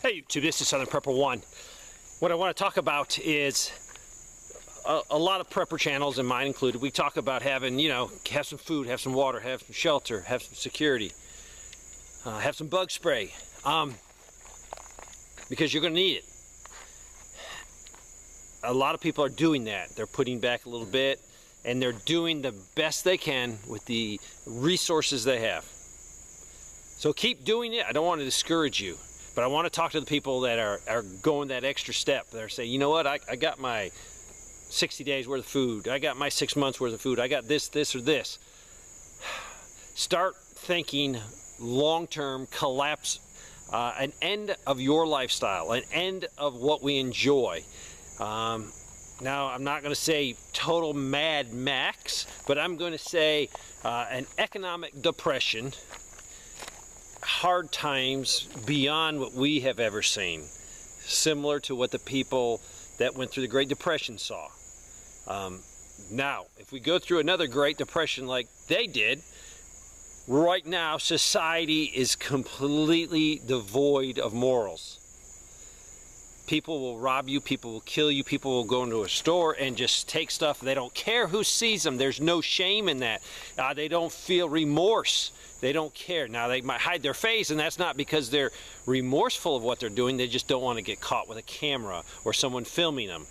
Hey YouTube, this is Southern Prepper 1. What I want to talk about is a lot of prepper channels, and mine included. We talk about having, have some food, have some water, have some shelter, have some security, have some bug spray, because you're going to need it. A lot of people are doing that. They're putting back a little bit, and they're doing the best they can with the resources they have. So keep doing it. I don't want to discourage you, but I want to talk to the people that are going that extra step. They're saying, you know what, I got my 60 days worth of food. I got my 6 months worth of food. I got this, or this. Start thinking long-term collapse, an end of your lifestyle, an end of what we enjoy. Now, I'm not going to say total Mad Max, but I'm going to say an economic depression, hard times beyond what we have ever seen, similar to what the people that went through the Great Depression saw. Now, if we go through another Great Depression like they did, right now society is completely devoid of morals. People will rob you, people will kill you, people will go into a store and just take stuff. They don't care who sees them. There's no shame in that. They don't feel remorse. They don't care. Now, they might hide their face, and that's not because they're remorseful of what they're doing. They just don't want to get caught with a camera or someone filming them.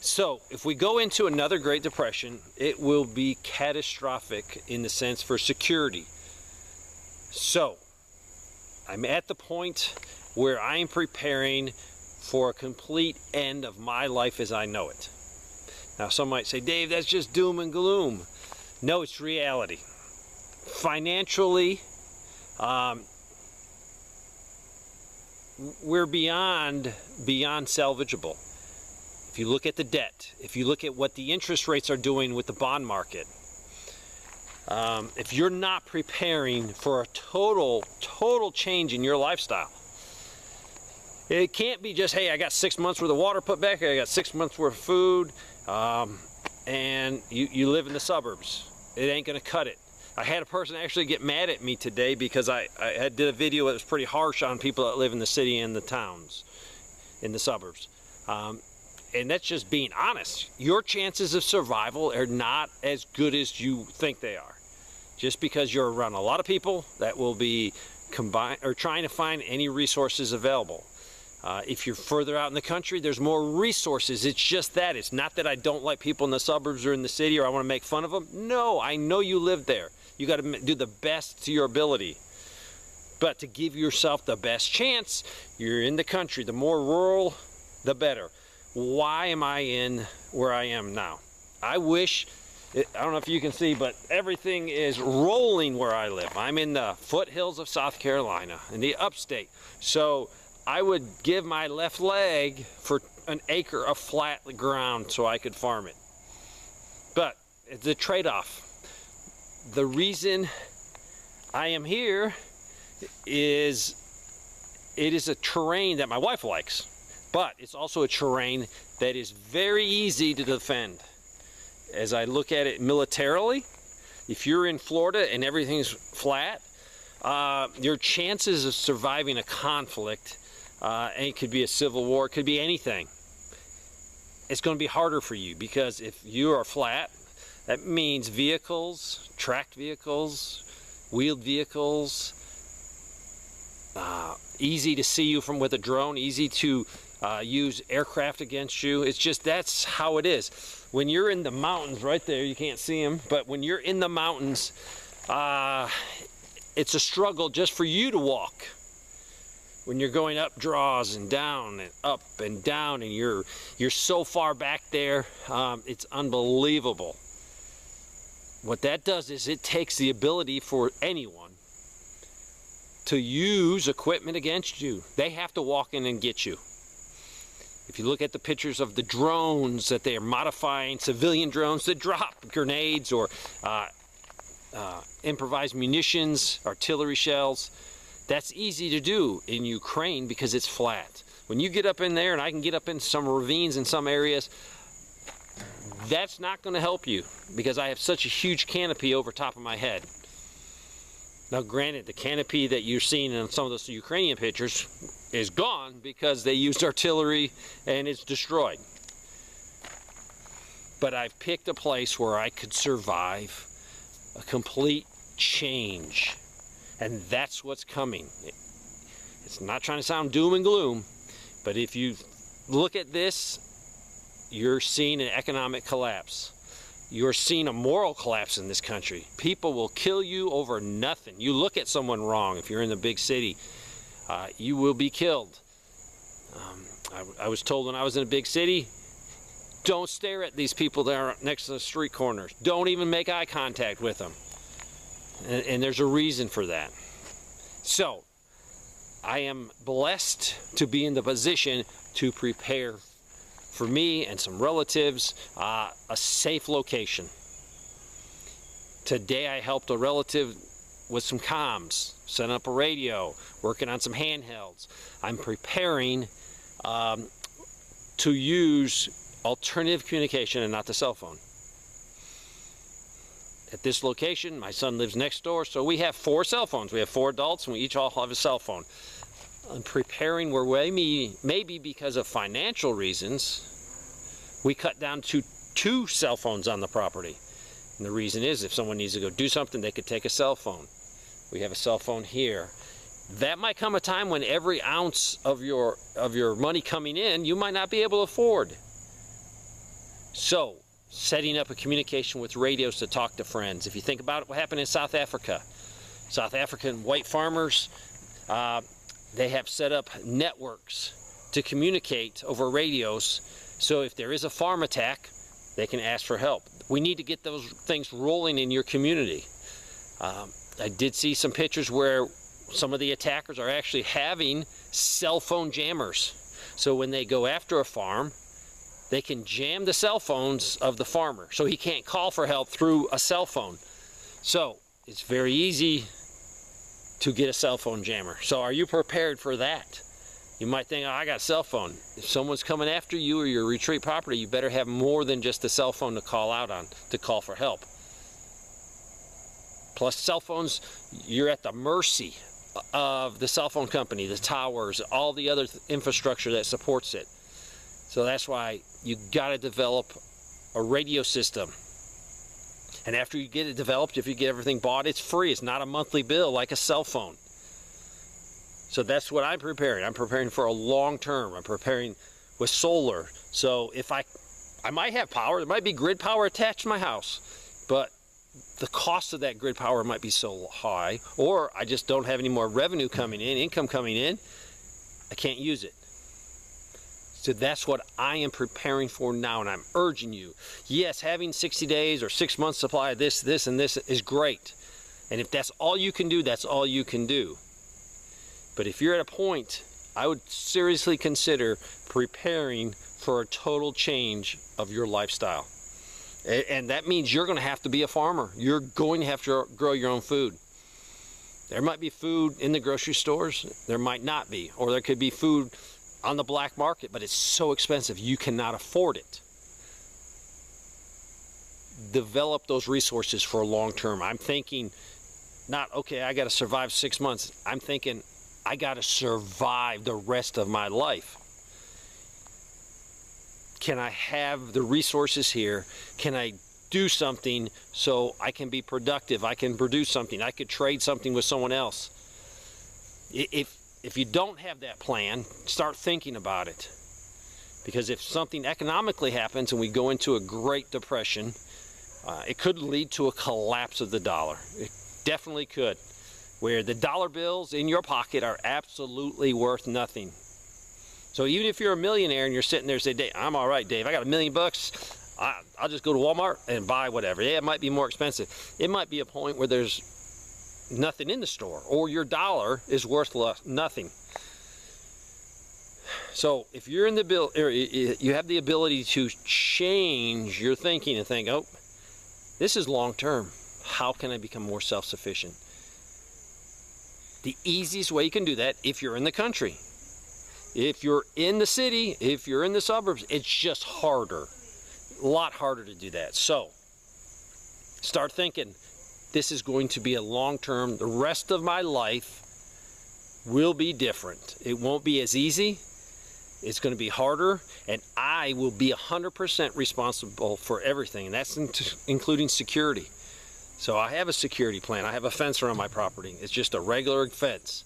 So, if we go into another Great Depression, it will be catastrophic in the sense for security. So, I'm at the point where I am preparing for a complete end of my life as I know it. Now, some might say, Dave, that's just doom and gloom. No, it's reality. Financially, we're beyond salvageable. If you look at the debt, if you look at what the interest rates are doing with the bond market, if you're not preparing for a total change in your lifestyle, it can't be just, hey, I got 6 months worth of water put back, I got 6 months worth of food, and you live in the suburbs. It ain't gonna cut it. I had a person actually get mad at me today because I did a video that was pretty harsh on people that live in the city and the towns, in the suburbs. And that's just being honest. Your chances of survival are not as good as you think they are. Just because you're around a lot of people that will be trying to find any resources available. If you're further out in the country, there's more resources. It's just that. It's not that I don't like people in the suburbs or in the city or I want to make fun of them. No, I know you live there. You got to do the best to your ability. But to give yourself the best chance, you're in the country. The more rural, the better. Why am I in where I am now? I wish, I don't know if you can see, but everything is rolling where I live. I'm in the foothills of South Carolina, in the upstate. So I would give my left leg for an acre of flat ground so I could farm it. But it's a trade-off. The reason I am here is it is a terrain that my wife likes, but it's also a terrain that is very easy to defend. As I look at it militarily, if you're in Florida and everything's flat, your chances of surviving a conflict, and it could be a civil war, it could be anything, it's going to be harder for you, because if you are flat, that means vehicles, tracked vehicles, wheeled vehicles, easy to see you with a drone, easy to use aircraft against you. It's just, that's how it is. When you're in the mountains right there, you can't see them, but when you're in the mountains, it's a struggle just for you to walk. When you're going up draws and down and up and down, and you're so far back there, it's unbelievable. What that does is it takes the ability for anyone to use equipment against you. They have to walk in and get you. If you look at the pictures of the drones that they are modifying, civilian drones that drop grenades or improvised munitions, artillery shells, that's easy to do in Ukraine because it's flat. When you get up in there, and I can get up in some ravines in some areas, that's not going to help you because I have such a huge canopy over top of my head. Now granted, the canopy that you're seeing in some of those Ukrainian pictures is gone because they used artillery and it's destroyed. But I've picked a place where I could survive a complete change. And that's what's coming. It's not trying to sound doom and gloom, but if you look at this, you're seeing an economic collapse. You're seeing a moral collapse in this country. People will kill you over nothing. You look at someone wrong, if you're in the big city, you will be killed. I was told when I was in a big city, don't stare at these people that are next to the street corners. Don't even make eye contact with them. And there's a reason for that. So, I am blessed to be in the position to prepare for me and some relatives a safe location. Today I helped a relative with some comms, setting up a radio, working on some handhelds. I'm preparing to use alternative communication and not the cell phone. At this location, my son lives next door, so we have 4 cell phones. We have 4 adults, and we each all have a cell phone. I'm preparing where maybe because of financial reasons, we cut down to 2 cell phones on the property. And the reason is if someone needs to go do something, they could take a cell phone. We have a cell phone here. That might come a time when every ounce of your money coming in, you might not be able to afford. So, setting up a communication with radios to talk to friends. If you think about what happened in South Africa, South African white farmers, they have set up networks to communicate over radios, so if there is a farm attack, they can ask for help. We need to get those things rolling in your community. I did see some pictures where some of the attackers are actually having cell phone jammers. So when they go after a farm, they can jam the cell phones of the farmer, so he can't call for help through a cell phone. So it's very easy to get a cell phone jammer. So are you prepared for that? You might think, oh, I got a cell phone. If someone's coming after you or your retreat property, you better have more than just a cell phone to call out on, to call for help. Plus cell phones, you're at the mercy of the cell phone company, the towers, all the other infrastructure that supports it. So that's why you got to develop a radio system. And after you get it developed, if you get everything bought, it's free. It's not a monthly bill like a cell phone. So that's what I'm preparing. I'm preparing for a long term. I'm preparing with solar. So if I might have power, there might be grid power attached to my house, but the cost of that grid power might be so high, or I just don't have any more revenue coming in, income coming in, I can't use it. So that's what I am preparing for now, and I'm urging you. Yes, having 60 days or 6 months supply of this, and this is great. And if that's all you can do, that's all you can do. But if you're at a point, I would seriously consider preparing for a total change of your lifestyle. And that means you're going to have to be a farmer. You're going to have to grow your own food. There might be food in the grocery stores. There might not be. Or there could be food on the black market, but it's so expensive you cannot afford it. Develop those resources for long term. I'm thinking not, okay, I got to survive 6 months. I'm thinking I got to survive the rest of my life. Can I have the resources here? Can I do something so I can be productive? I can produce something. I could trade something with someone else. If you don't have that plan, start thinking about it. Because if something economically happens and we go into a Great Depression, it could lead to a collapse of the dollar. It definitely could. Where the dollar bills in your pocket are absolutely worth nothing. So even if you're a millionaire and you're sitting there and say, Dave, I'm all right, Dave, I got $1 million bucks, I'll just go to Walmart and buy whatever. Yeah, it might be more expensive. It might be a point where there's nothing in the store, or your dollar is worth nothing. So if you're in the you have the ability to change your thinking and think, oh, this is long term. How can I become more self-sufficient? The easiest way you can do that, if you're in the country. If you're in the city, if you're in the suburbs, it's just harder. A lot harder to do that. So start thinking, this is going to be a long term, the rest of my life, will be different. It won't be as easy. It's going to be harder, and I will be 100% responsible for everything, and that's including security. So I have a security plan. I have a fence around my property. It's just a regular fence.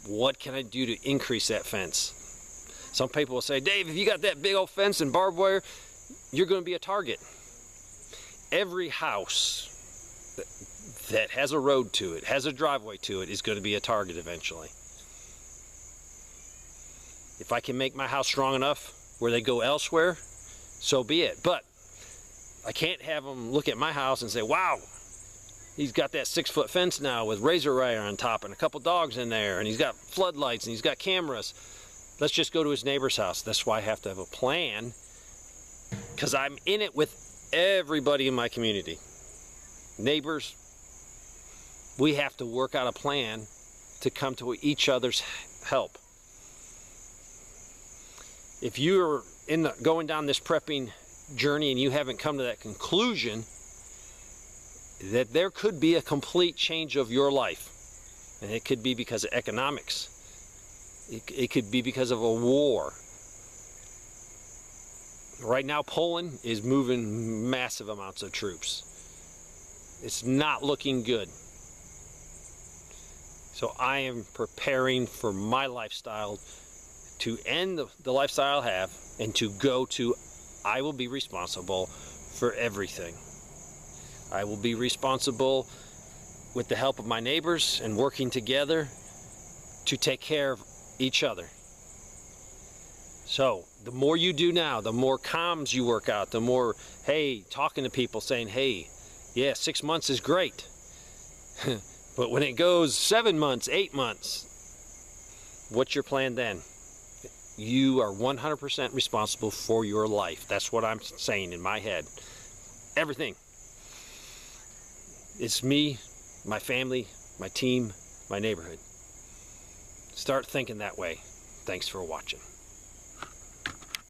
What can I do to increase that fence? Some people will say, Dave, if you got that big old fence and barbed wire, you're going to be a target. Every house that has a road to it, has a driveway to it, is going to be a target eventually. If I can make my house strong enough where they go elsewhere, so be it. But I can't have them look at my house and say, wow, he's got that 6-foot fence now with razor wire on top and a couple dogs in there, and he's got floodlights and he's got cameras. Let's just go to his neighbor's house. That's why I have to have a plan, because I'm in it with everybody in my community. Neighbors, we have to work out a plan to come to each other's help. If you're going down this prepping journey and you haven't come to that conclusion, that there could be a complete change of your life. And it could be because of economics. It could be because of a war. Right now, Poland is moving massive amounts of troops. It's not looking good. So I am preparing for my lifestyle to end the lifestyle I have and to go to, I will be responsible for everything. I will be responsible with the help of my neighbors and working together to take care of each other. So the more you do now, the more comms you work out, the more, hey, talking to people saying, hey, yeah, 6 months is great. But when it goes 7 months, 8 months, what's your plan then? You are 100% responsible for your life. That's what I'm saying in my head. Everything. It's me, my family, my team, my neighborhood. Start thinking that way. Thanks for watching.